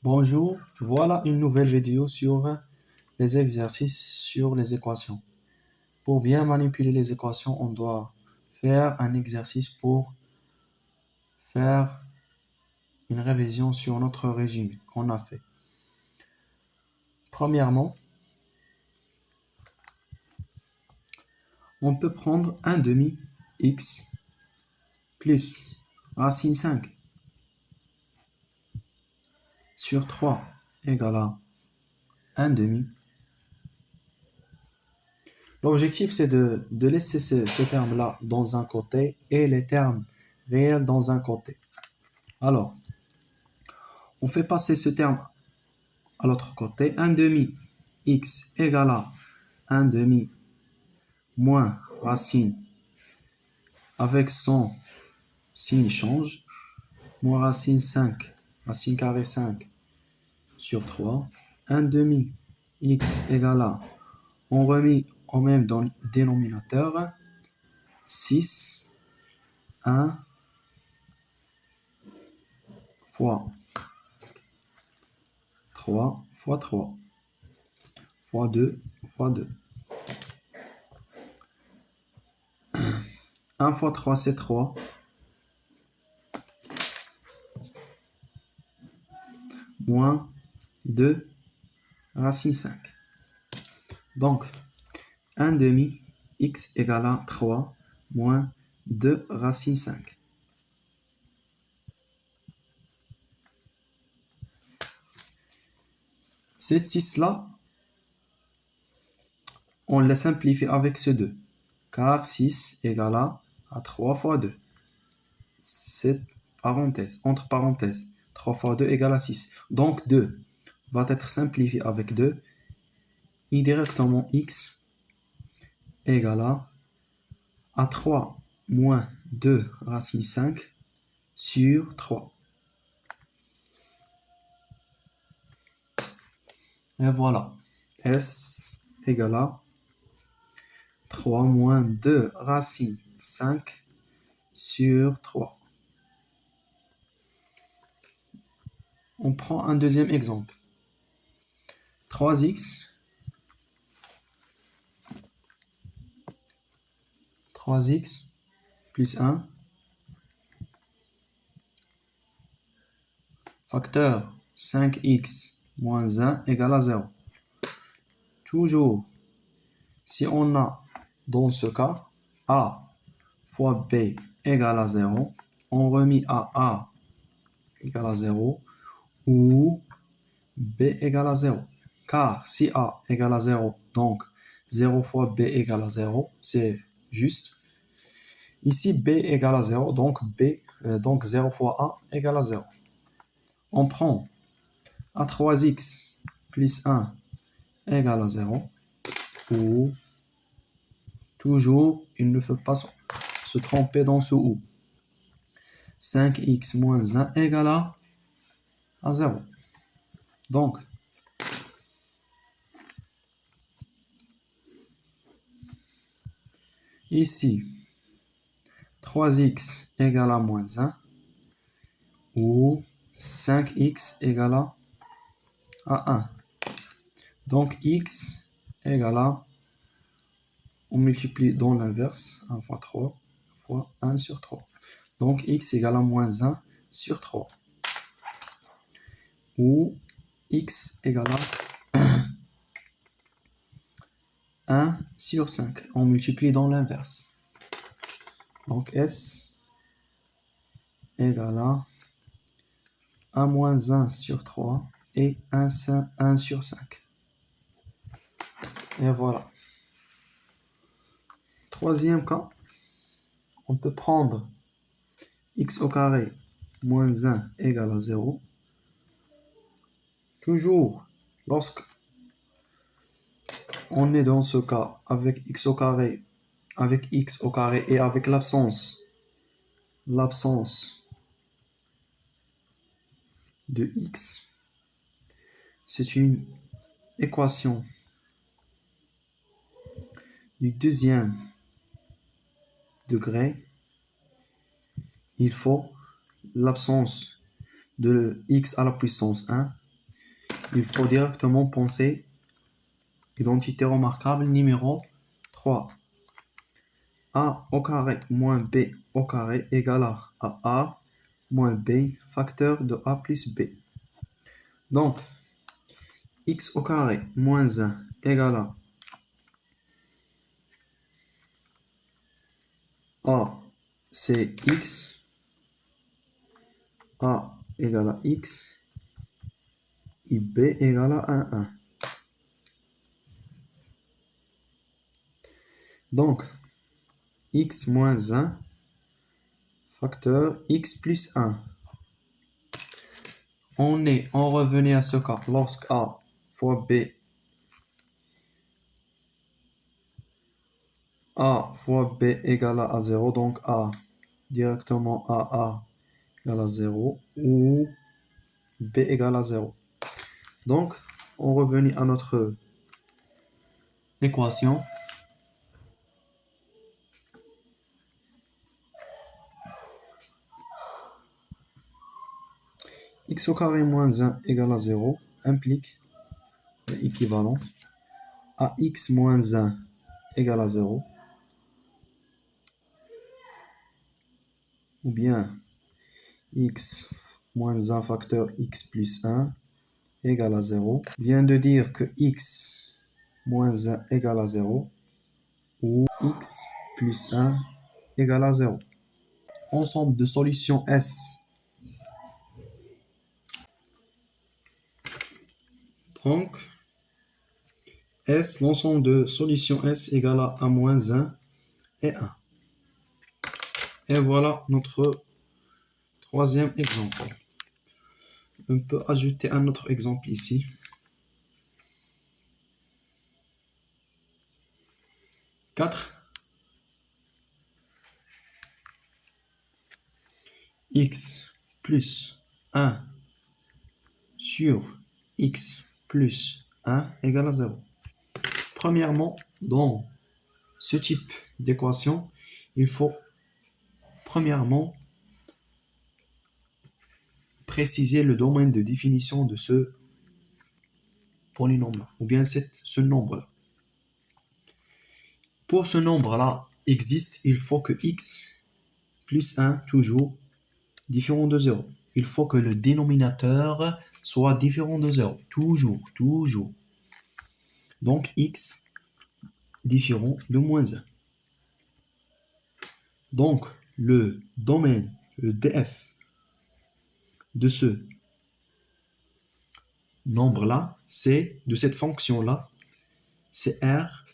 Bonjour, voilà une nouvelle vidéo sur les exercices sur les équations. Pour bien manipuler les équations, on doit faire un exercice pour faire une révision sur notre résumé qu'on a fait. Premièrement, on peut prendre 1 demi x plus racine 5 sur 3 égale à 1 demi. L'objectif, c'est de laisser ce terme-là dans un côté et les termes réels dans un côté. Alors, on fait passer ce terme à l'autre côté. 1 demi x égale à 1 demi moins racine avec son signe change, moins racine 5, racine carrée 5 sur 3. 1 demi x égale à, on remet au même dénominateur, 6, 1 fois 3 fois 3 fois 2 fois 2. 1 fois 3, c'est 3. Moins 2 racine 5. Donc, 1 demi x égale à 3 moins 2 racine 5. Cette 6-là, on la simplifie avec ce 2, car 6 égale à 3 fois 2. Cette parenthèse, entre parenthèses, 3 fois 2 égale à 6. Donc 2 va être simplifié avec 2, et directement x égale à 3 moins 2 racine 5 sur 3. Et voilà, S égale à 3 moins 2 racine 5 sur 3. On prend un deuxième exemple. 3x plus 1 facteur 5x moins 1 égale à 0. Toujours, si on a dans ce cas a fois b égale à 0, on remet à a égale à 0 ou b égale à 0. Car si a égale à 0, donc 0 fois b égale à 0, c'est juste. Ici, b égale à 0, donc 0 fois a égale à 0. On prend a 3x plus 1 égale à 0, ou toujours, il ne faut pas se tromper dans ce ou. 5x moins 1 égale à 0. Donc, ici, 3x égale à moins 1, ou 5x égale à 1. Donc, x égale à, on multiplie dans l'inverse, 1 fois 3 fois 1 sur 3. Donc, x égale à moins 1 sur 3. Ou x égale à 1 sur 5. On multiplie dans l'inverse. Donc, s égale à 1 moins 1 sur 3 et 1 sur 5. Et voilà. Troisième cas, on peut prendre x au carré moins 1 égale à 0. Toujours, lorsque on est dans ce cas avec x au carré et avec l'absence de x, c'est une équation du deuxième degré. Il faut l'absence de x à la puissance 1 il faut directement penser identité remarquable numéro 3. A au carré moins B au carré égale à A moins B facteur de A plus B. Donc, x au carré moins 1 égale à A, c'est x. A égale à x. Et B égale à 1. Donc, x moins 1 facteur x plus 1. On revenait à ce cas lorsque A fois B, A fois B égale à 0, donc A directement à A égale à 0 ou B égale à 0. Donc, on revenait à notre équation. X au carré moins 1 égale à 0 implique l'équivalent à x moins 1 égale à 0 ou bien x moins 1 facteur x plus 1 égale à 0 vient de dire que x moins 1 égale à 0 ou x plus 1 égale à 0. Ensemble de solutions S. Donc, S, l'ensemble de solutions S égale à A moins 1 et 1. Et voilà notre troisième exemple. On peut ajouter un autre exemple ici. 4 x plus 1 sur x plus 1 égale à 0. Premièrement, dans ce type d'équation, il faut premièrement préciser le domaine de définition de ce polynôme ou bien ce nombre-là. Pour ce nombre-là existe, il faut que x plus 1 toujours différent de 0. Il faut que le dénominateur soit différent de 0. Toujours. Donc x différent de moins 1. Donc le domaine, le df de ce nombre-là, c'est de cette fonction-là, c'est r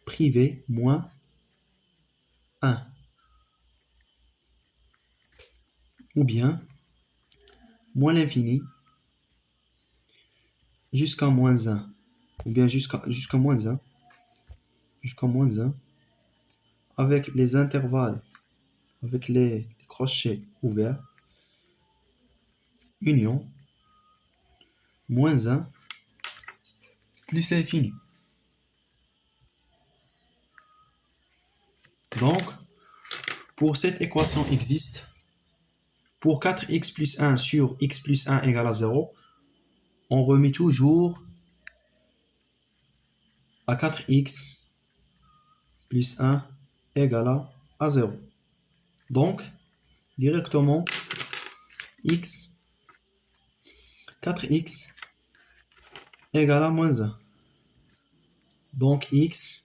privé moins 1. Ou bien moins l'infini jusqu'à moins 1. Ou bien jusqu'à moins 1. Jusqu'à moins 1. Avec les intervalles, avec les crochets ouverts. Union moins 1 plus l'infini. Donc, pour cette équation existe, pour 4x plus 1 sur x plus 1 égale à 0, on remet toujours à 4x plus 1 égale à 0. Donc, directement, 4x égale à moins 1. Donc, x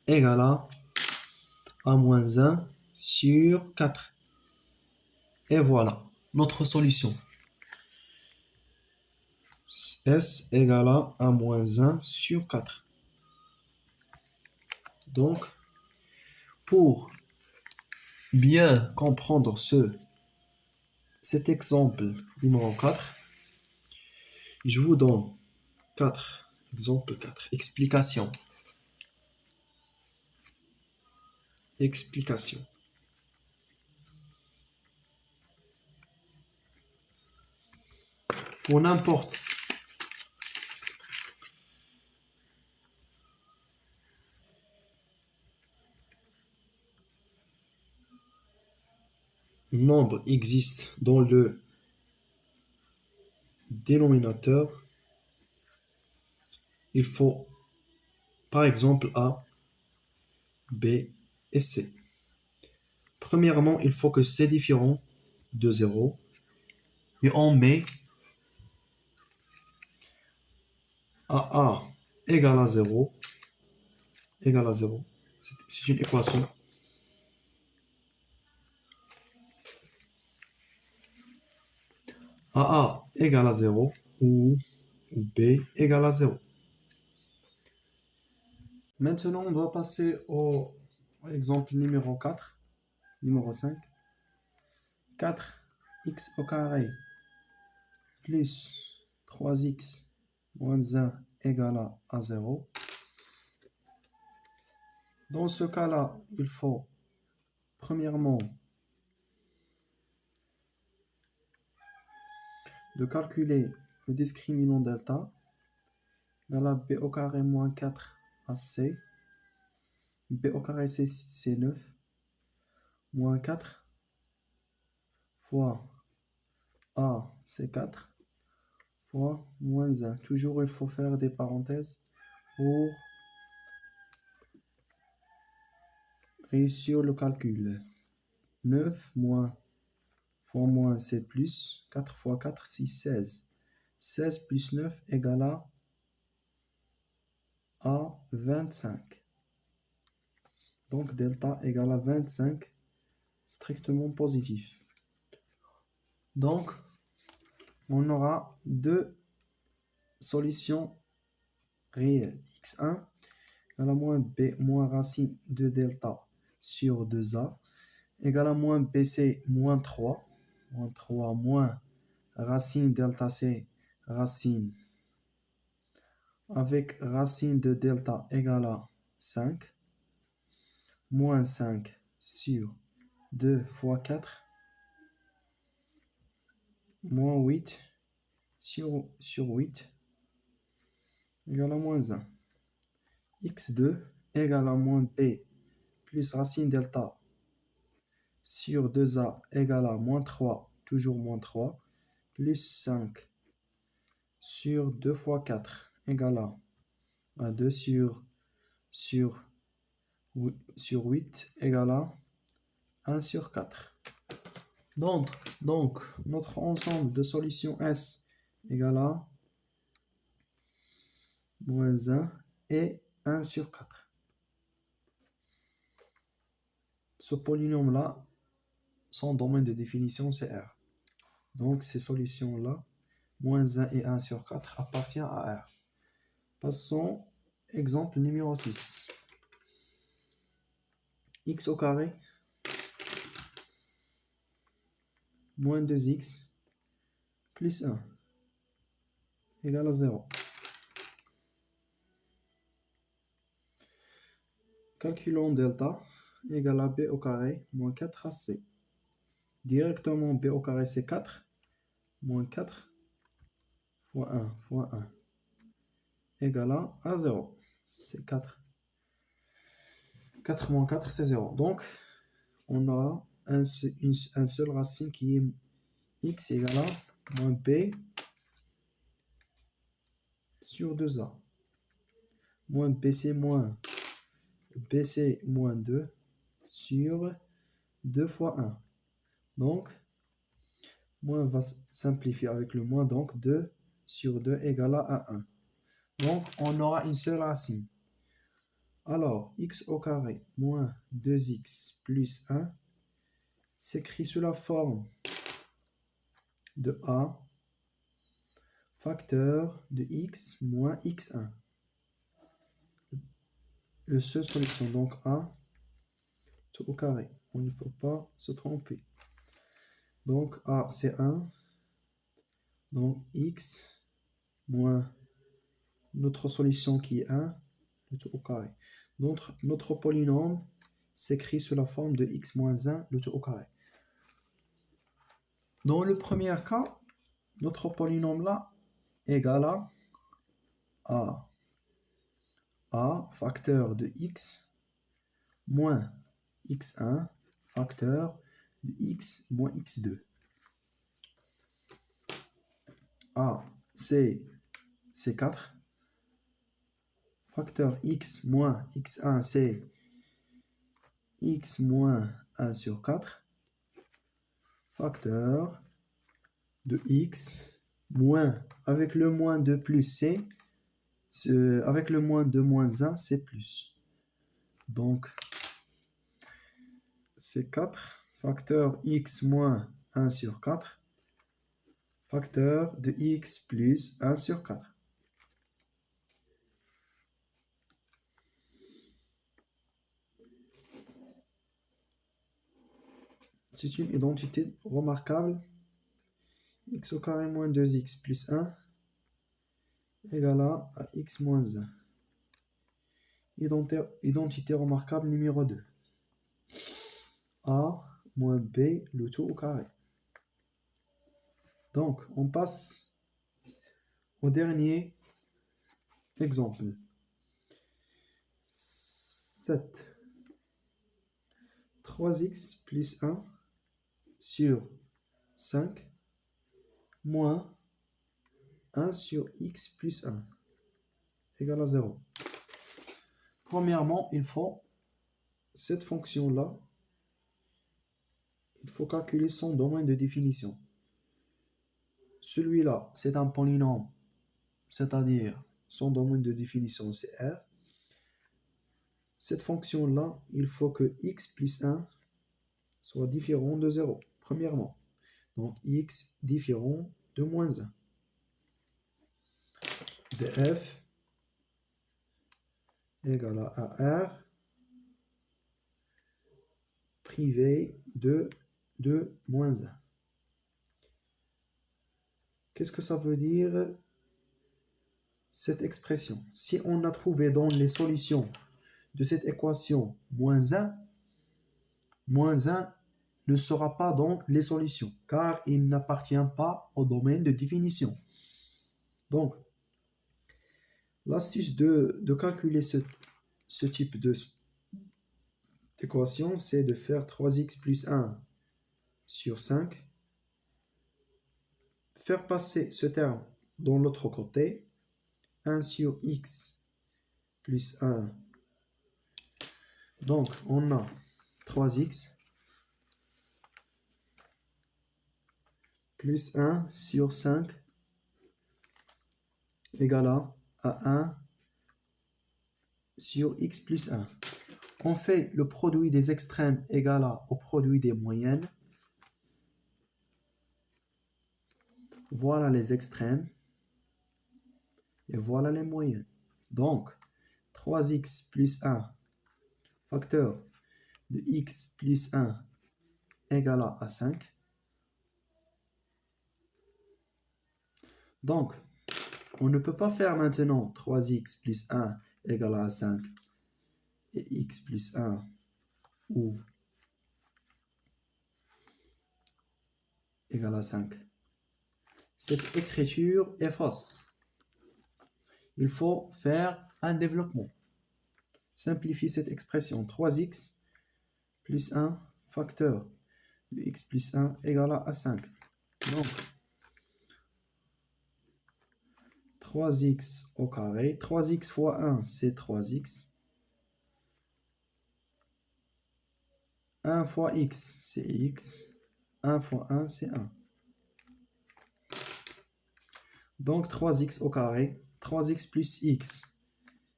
égale à moins 1 sur 4. Et voilà, notre solution. S égale à moins 1 sur 4. Donc, pour bien comprendre cet exemple numéro 4, je vous donne exemple 4. Explication. Pour n'importe nombre existe dans le dénominateur, il faut par exemple A, B et C. Premièrement, il faut que c'est différent de 0 et on met A égale à 0, égale à 0. C'est une équation. A égale à 0 ou B égale à 0. Maintenant, on doit passer au exemple numéro 4, numéro 5. 4x au carré plus 3x moins 1 égale à 0. Dans ce cas-là, il faut premièrement de calculer le discriminant delta égale à b au carré moins 4 à c. B au carré c'est 9 moins 4 fois a c'est 4 fois moins 1. Toujours il faut faire des parenthèses pour réussir le calcul. 9 moins fois moins c'est plus. 4 fois 4 c'est 16. 16 plus 9 égale à 25. Donc delta égale à 25, strictement positif. Donc on aura deux solutions réelles. x1 égale à moins b moins racine de delta sur 2a égale à moins bc moins 3 moins racine delta c racine avec racine de delta égale à 5 moins 5 sur 2 fois 4 moins 8 sur 8 égale à moins 1. x2 égale à moins b plus racine delta sur 2a égale à moins 3, toujours moins 3, plus 5 sur 2 fois 4 égale à 2 sur 8 égale à 1 sur 4. Donc notre ensemble de solutions S égale à moins 1 et 1 sur 4. Ce polynôme-là, son domaine de définition, c'est R. Donc ces solutions-là, moins 1 et 1 sur 4, appartiennent à R. Passons exemple numéro 6. X au carré moins 2x plus 1 égale à 0. Calculons delta égale à b au carré moins 4 ac. Directement b au carré c'est 4 moins 4 fois 1 égale à 0. C'est 4. 4 moins 4 c'est 0. Donc on a un seul racine qui est x égale à moins b sur 2a moins bc moins 2 sur 2 fois 1. Donc, moins va simplifier avec le moins, donc 2 sur 2 égale à 1. Donc, on aura une seule racine. Alors, x au carré moins 2x plus 1 s'écrit sous la forme de a facteur de x moins x1. Le seule solution, donc a tout au carré. Il ne faut pas se tromper. Donc a c'est 1. Donc x moins notre solution qui est 1, le tout au carré. Notre polynôme s'écrit sous la forme de x moins 1, le tout au carré. Dans le premier cas, notre polynôme là égale à a facteur de x moins x1 facteur de x moins x2. A, c'est 4. Facteur x moins x1, c'est x moins 1 sur 4. Facteur de x moins, avec le moins de plus, c'est, avec le moins de moins 1, c'est plus. Donc, c'est 4. Facteur x moins 1 sur 4. Facteur de x plus 1 sur 4. C'est une identité remarquable. X au carré moins 2x plus 1 égale à x moins 1. Identité remarquable numéro 2. A moins B, le tout au carré. Donc, on passe au dernier exemple. 7. 3x plus 1 sur 5 moins 1 sur x plus 1 égale à 0. Premièrement, il faut cette fonction-là, il faut calculer son domaine de définition. Celui-là, c'est un polynôme, c'est-à-dire son domaine de définition, c'est R. Cette fonction-là, il faut que x plus 1 soit différent de 0, premièrement. Donc, x différent de moins 1. De f égale à R privé de moins 1. Qu'est-ce que ça veut dire, cette expression? Si on a trouvé dans les solutions de cette équation moins 1 ne sera pas dans les solutions, car il n'appartient pas au domaine de définition. Donc, l'astuce de calculer ce type d'équation, c'est de faire 3x plus 1 sur 5, faire passer ce terme dans l'autre côté, 1 sur x plus 1. Donc, on a 3x plus 1 sur 5 égale à 1 sur x plus 1. On fait le produit des extrêmes égal au produit des moyennes. Voilà les extrêmes. Et voilà les moyennes. Donc, 3x plus 1, facteur de x plus 1 égale à 5. Donc, on ne peut pas faire maintenant 3x plus 1 égale à 5 et x plus 1 ou égale à 5. Cette écriture est fausse. Il faut faire un développement. Simplifie cette expression. 3x plus 1 facteur de x plus 1 égale à 5. Donc, 3x au carré. 3x fois 1, c'est 3x. 1 fois x, c'est x. 1 fois 1, c'est 1. Donc, 3x au carré. 3x plus x,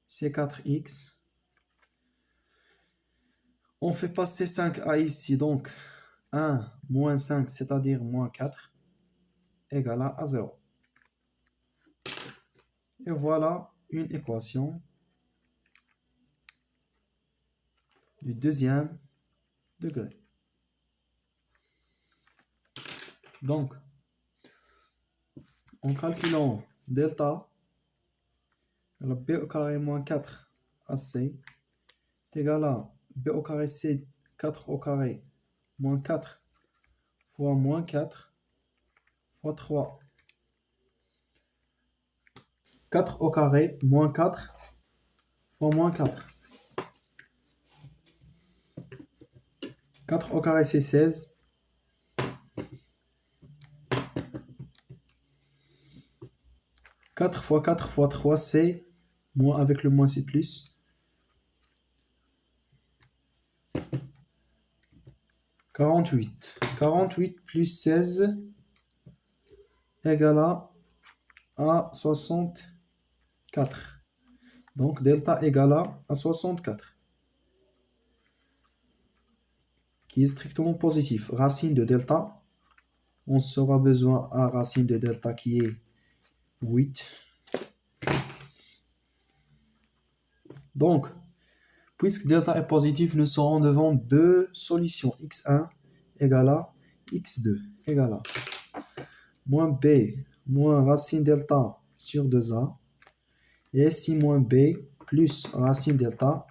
c'est 4x. On fait passer 5a ici. Donc, 1 moins 5, c'est-à-dire moins 4, égale à 0. Et voilà une équation du deuxième degré. Donc, en calculant delta, b au carré moins 4 AC est égal à b au carré c 4 au carré moins 4 fois moins 4 fois 3. 4 au carré moins 4 fois moins 4. 4 au carré c'est 16. 4 fois 4 fois 3, c'est moins avec le moins, c'est plus. 48. 48 plus 16 égale à 64. Donc, delta égale à 64. Qui est strictement positif. Racine de delta, on aura besoin à racine de delta qui est 8. Donc, puisque delta est positif, nous serons devant deux solutions. x1 égale à x2 égale à moins b moins racine delta sur 2a et si moins b plus racine delta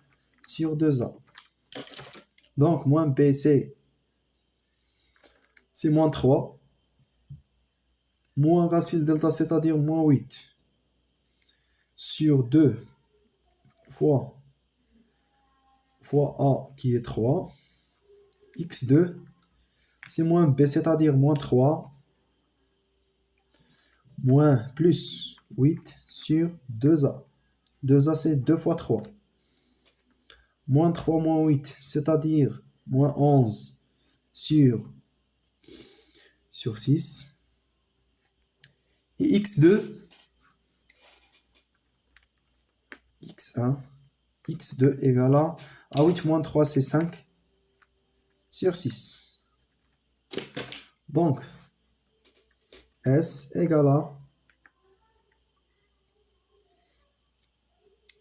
sur 2a. Donc, moins b, c'est moins 3. Moins racine delta, c'est-à-dire moins 8 sur 2 fois a qui est 3. x2, c'est moins b, c'est-à-dire moins 3 moins plus 8 sur 2a. 2a, c'est 2 fois 3. Moins 3 moins 8, c'est-à-dire moins 11 sur 6. Et x2, x1, x2 égale à 8 moins 3, c'est 5 sur 6. Donc, S égale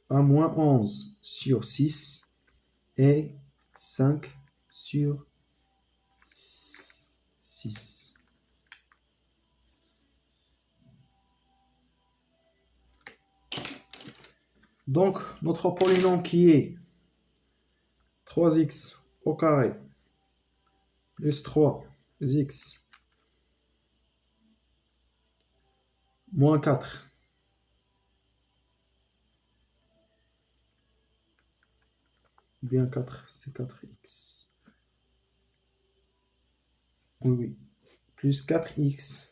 à moins 11 sur 6 et 5 sur 6. Donc, notre polynôme qui est 3x au carré plus 3x moins 4 bien 4, c'est 4x. Oui. Plus 4x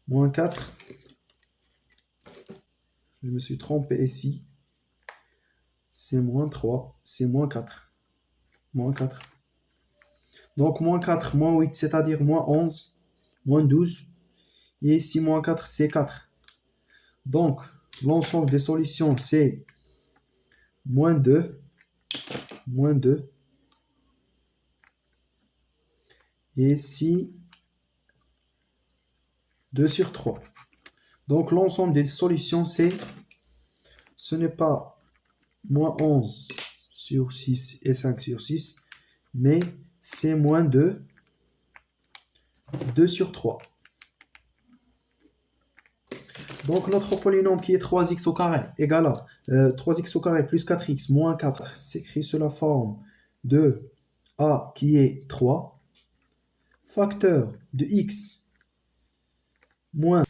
moins 4. Je me suis trompé ici. C'est moins 3, c'est moins 4. Moins 4. Donc, moins 4, moins 8, c'est-à-dire moins 11, moins 12. Et ici, moins 4, c'est 4. Donc, l'ensemble des solutions, c'est moins 2. Moins 2. Et ici, 2 sur 3. Donc, l'ensemble des solutions, ce n'est pas moins 11 sur 6 et 5 sur 6, mais c'est moins 2, 2 sur 3. Donc, notre polynôme qui est 3x au carré égale à 3x au carré plus 4x moins 4 s'écrit sous la forme de a qui est 3, facteur de x moins.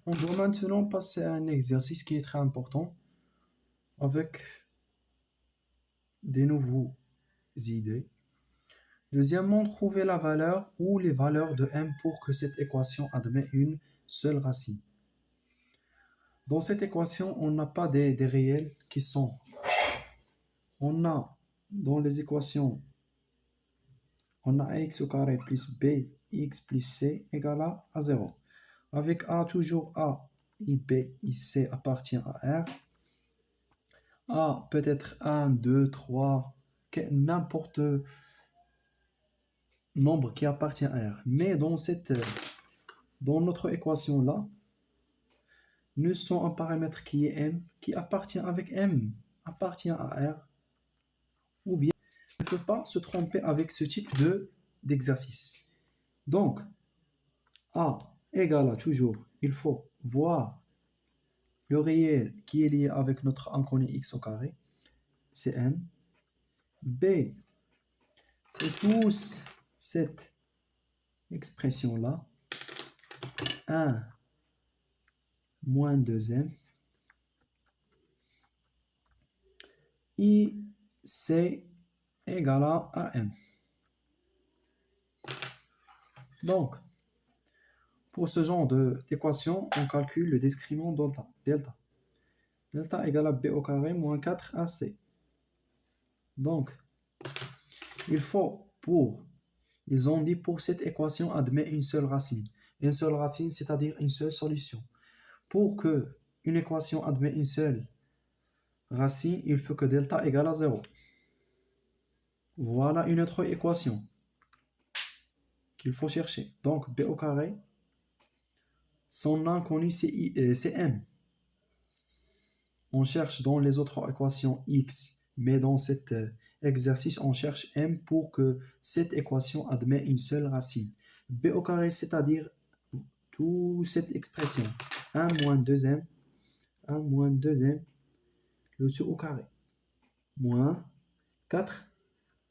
On doit maintenant passer à un exercice qui est très important avec des nouvelles idées. Deuxièmement, trouver la valeur ou les valeurs de m pour que cette équation admette une seule racine. Dans cette équation, on n'a pas des réels qui sont. On a dans les équations, on a ax au carré plus bx plus c égale à 0. Avec a, toujours a et b et c appartient à R. A peut être 1, 2, 3, n'importe nombre qui appartient à R. Mais dans notre équation là, nous sommes un paramètre qui est M, qui appartient avec M, appartient à R, ou bien on ne peut pas se tromper avec ce type d'exercice. Donc, A égale à toujours, il faut voir le réel qui est lié avec notre inconnu x au carré, c'est M. B, c'est tous cette expression-là, 1 moins 2m, et C égale à M. Donc, Pour ce genre d'équation, on calcule le discriminant delta. Delta égale à b au carré moins 4ac. Donc, ils ont dit pour cette équation admet une seule racine. Une seule racine, c'est-à-dire une seule solution. Pour que une équation admet une seule racine, il faut que delta égale à 0. Voilà une autre équation qu'il faut chercher. Donc, b au carré, son nom connu c'est m. On cherche dans les autres équations x, mais dans cet exercice, on cherche m pour que cette équation admet une seule racine. b au carré, c'est-à-dire toute cette expression. 1 moins 2m, 1 moins 2m, le tout au carré. Moins 4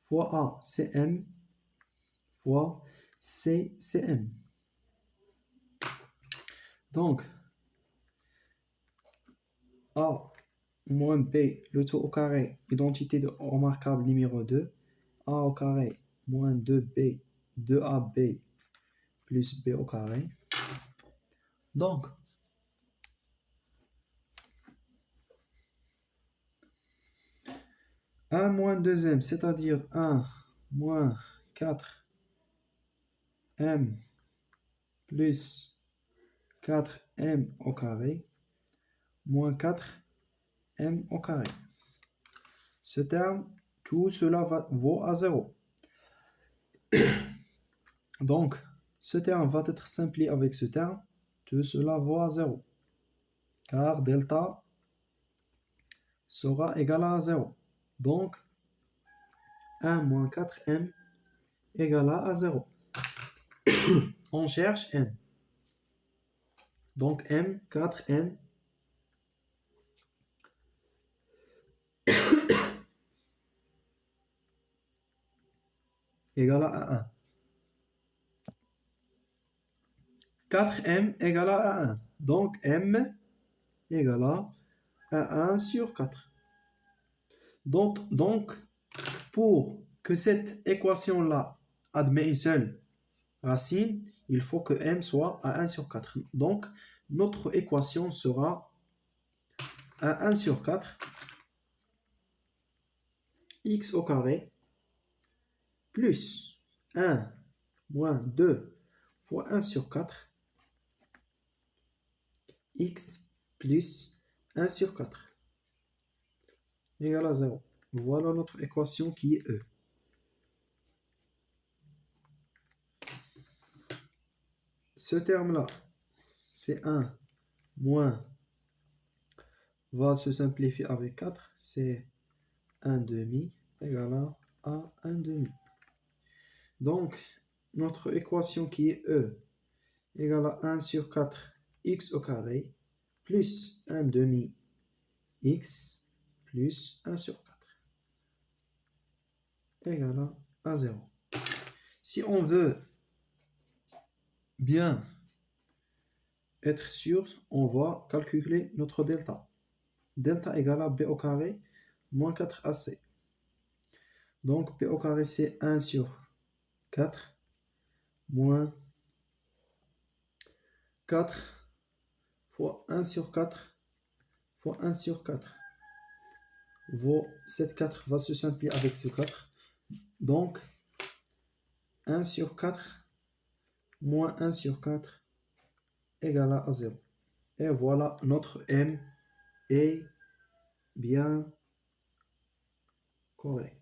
fois a, c'est m, fois c, c'est m. Donc, a moins b, le tout au carré, identité de remarquable numéro 2, a au carré moins 2b, 2ab plus b au carré. Donc, 1 moins 2m, c'est-à-dire 1 moins 4m plus 4m au carré, moins 4m au carré. Ce terme, tout cela vaut à 0. Donc, ce terme va être simplifié avec ce terme, tout cela vaut à 0. Car delta sera égal à 0. Donc, 1 moins 4m égale à 0. On cherche m. Donc, m, 4m égale à 1. 4m égale à 1. Donc, m égale à 1 sur 4. Donc, pour que cette équation-là admet une seule racine, il faut que m soit à 1 sur 4. Donc, notre équation sera à 1 sur 4, x au carré, plus 1 moins 2 fois 1 sur 4, x plus 1 sur 4, égale à 0. Voilà notre équation qui est E. Ce terme-là, c'est 1 moins, va se simplifier avec 4, c'est 1 demi égale à 1 demi. Donc, notre équation qui est E égale à 1 sur 4 x au carré plus 1 demi x plus 1 sur 4 égale à 0. Si on veut bien être sûr, on va calculer notre delta. Delta égale à b au carré moins 4ac. Donc, b au carré, c'est 1 sur 4 moins 4 fois 1 sur 4 fois 1 sur 4. Cette 4 va se simplifier avec ce 4. Donc, 1 sur 4 moins 1 sur 4 égale à 0. Et voilà, notre m est bien correct.